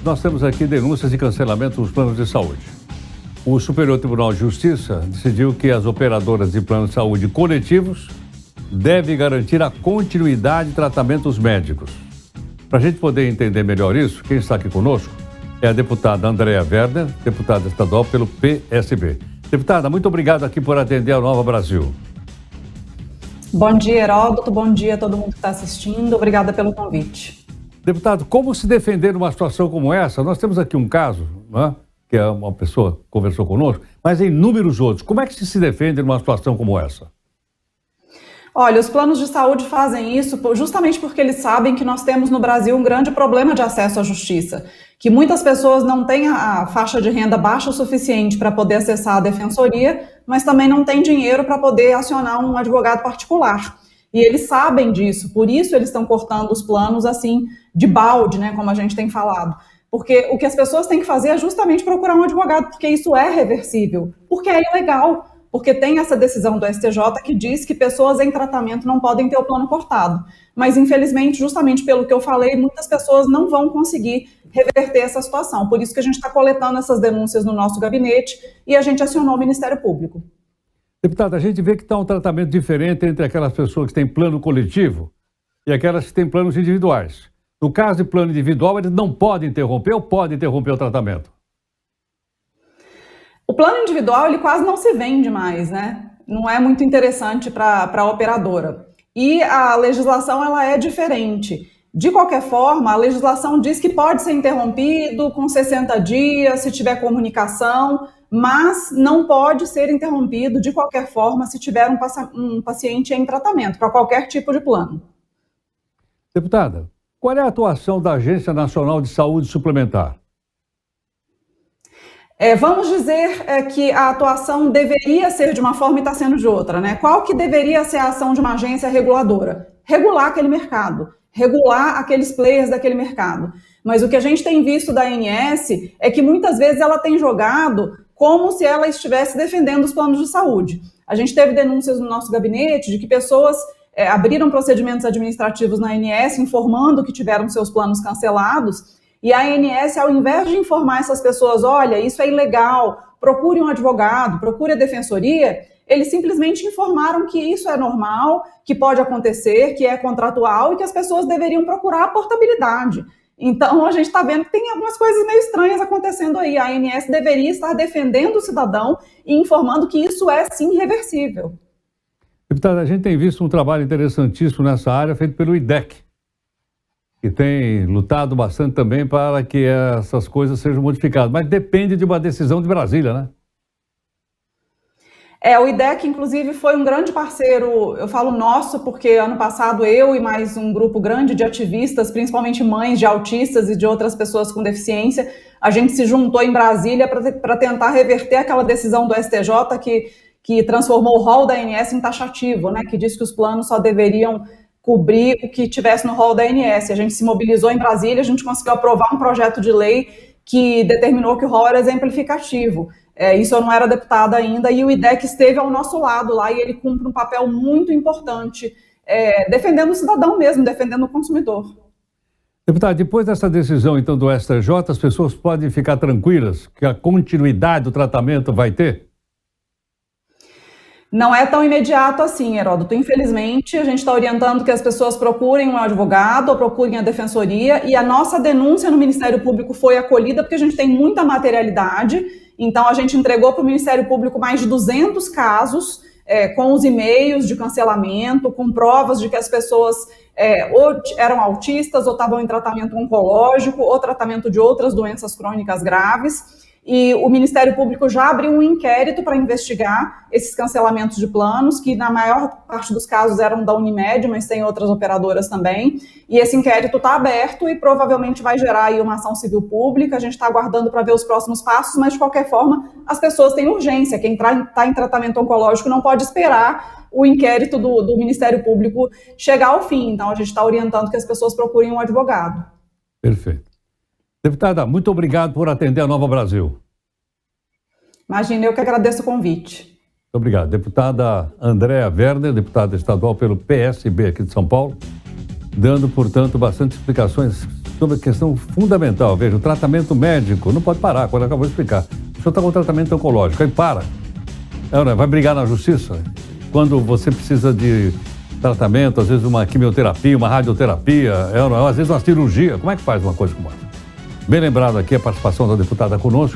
nós temos aqui denúncias de cancelamento dos planos de saúde. O Superior Tribunal de Justiça decidiu que as operadoras de planos de saúde coletivos devem garantir a continuidade de tratamentos médicos. Para a gente poder entender melhor isso, quem está aqui conosco é a deputada Andréa Werner, deputada estadual pelo PSB. Deputada, muito obrigado aqui por atender a Nova Brasil. Bom dia, Heródoto. Bom dia a todo mundo que está assistindo. Obrigada pelo convite. Deputado, como se defender numa situação como essa? Nós temos aqui um caso, né, que é uma pessoa que conversou conosco, mas em inúmeros outros. Como é que se defende numa situação como essa? Olha, os planos de saúde fazem isso justamente porque eles sabem que nós temos no Brasil um grande problema de acesso à justiça, que muitas pessoas não têm a faixa de renda baixa o suficiente para poder acessar a defensoria, mas também não têm dinheiro para poder acionar um advogado particular. E eles sabem disso, por isso eles estão cortando os planos assim de balde, né, como a gente tem falado. Porque o que as pessoas têm que fazer é justamente procurar um advogado, porque isso é reversível, porque é ilegal. Porque tem essa decisão do STJ que diz que pessoas em tratamento não podem ter o plano cortado. Mas, infelizmente, justamente pelo que eu falei, muitas pessoas não vão conseguir reverter essa situação. Por isso que a gente está coletando essas denúncias no nosso gabinete e a gente acionou o Ministério Público. Deputada, a gente vê que está um tratamento diferente entre aquelas pessoas que têm plano coletivo e aquelas que têm planos individuais. No caso de plano individual, eles não podem interromper ou podem interromper o tratamento? O plano individual, ele quase não se vende mais, né? Não é muito interessante para a operadora. E a legislação, ela é diferente. De qualquer forma, a legislação diz que pode ser interrompido com 60 dias, se tiver comunicação, mas não pode ser interrompido de qualquer forma se tiver um paciente em tratamento, para qualquer tipo de plano. Deputada, qual é a atuação da Agência Nacional de Saúde Suplementar? Vamos dizer que a atuação deveria ser de uma forma e está sendo de outra, né? Qual que deveria ser a ação de uma agência reguladora? Regular aquele mercado, regular aqueles players daquele mercado. Mas o que a gente tem visto da ANS é que muitas vezes ela tem jogado como se ela estivesse defendendo os planos de saúde. A gente teve denúncias no nosso gabinete de que pessoas abriram procedimentos administrativos na ANS informando que tiveram seus planos cancelados. E a ANS, ao invés de informar essas pessoas, olha, isso é ilegal, procure um advogado, procure a defensoria, eles simplesmente informaram que isso é normal, que pode acontecer, que é contratual e que as pessoas deveriam procurar a portabilidade. Então, a gente está vendo que tem algumas coisas meio estranhas acontecendo aí. A ANS deveria estar defendendo o cidadão e informando que isso é, sim, reversível. Deputada, a gente tem visto um trabalho interessantíssimo nessa área feito pelo IDEC, que tem lutado bastante também para que essas coisas sejam modificadas. Mas depende de uma decisão de Brasília, né? O IDEC, inclusive, foi um grande parceiro, eu falo nosso, porque ano passado eu e mais um grupo grande de ativistas, principalmente mães de autistas e de outras pessoas com deficiência, a gente se juntou em Brasília para tentar reverter aquela decisão do STJ que transformou o rol da ANS em taxativo, né? Que diz que os planos só deveriam cobrir o que tivesse no rol da ANS. A gente se mobilizou em Brasília, a gente conseguiu aprovar um projeto de lei que determinou que o rol era exemplificativo. Isso eu não era deputada ainda, e o IDEC esteve ao nosso lado lá, e ele cumpre um papel muito importante, defendendo o cidadão mesmo, defendendo o consumidor. Deputada, depois dessa decisão, então, do STJ, as pessoas podem ficar tranquilas que a continuidade do tratamento vai ter? Não é tão imediato assim, Heródoto. Infelizmente, a gente está orientando que as pessoas procurem um advogado ou procurem a defensoria, e a nossa denúncia no Ministério Público foi acolhida porque a gente tem muita materialidade. Então, a gente entregou para o Ministério Público mais de 200 casos, com os e-mails de cancelamento, com provas de que as pessoas ou eram autistas, ou estavam em tratamento oncológico, ou tratamento de outras doenças crônicas graves. E o Ministério Público já abriu um inquérito para investigar esses cancelamentos de planos, que na maior parte dos casos eram da Unimed, mas tem outras operadoras também. E esse inquérito está aberto e provavelmente vai gerar aí uma ação civil pública. A gente está aguardando para ver os próximos passos, mas de qualquer forma as pessoas têm urgência. Quem está em tratamento oncológico não pode esperar o inquérito do Ministério Público chegar ao fim. Então a gente está orientando que as pessoas procurem um advogado. Perfeito. Deputada, muito obrigado por atender a Nova Brasil. Imagina, eu que agradeço o convite. Muito obrigado. Deputada Andréa Werner, deputada estadual pelo PSB aqui de São Paulo, dando, portanto, bastante explicações sobre a questão fundamental. Veja, o tratamento médico não pode parar, quando acabou de explicar. O senhor está com tratamento oncológico, aí para. Vai brigar na justiça? Quando você precisa de tratamento, às vezes uma quimioterapia, uma radioterapia, às vezes uma cirurgia, como é que faz uma coisa como essa? Bem lembrado aqui a participação da deputada conosco.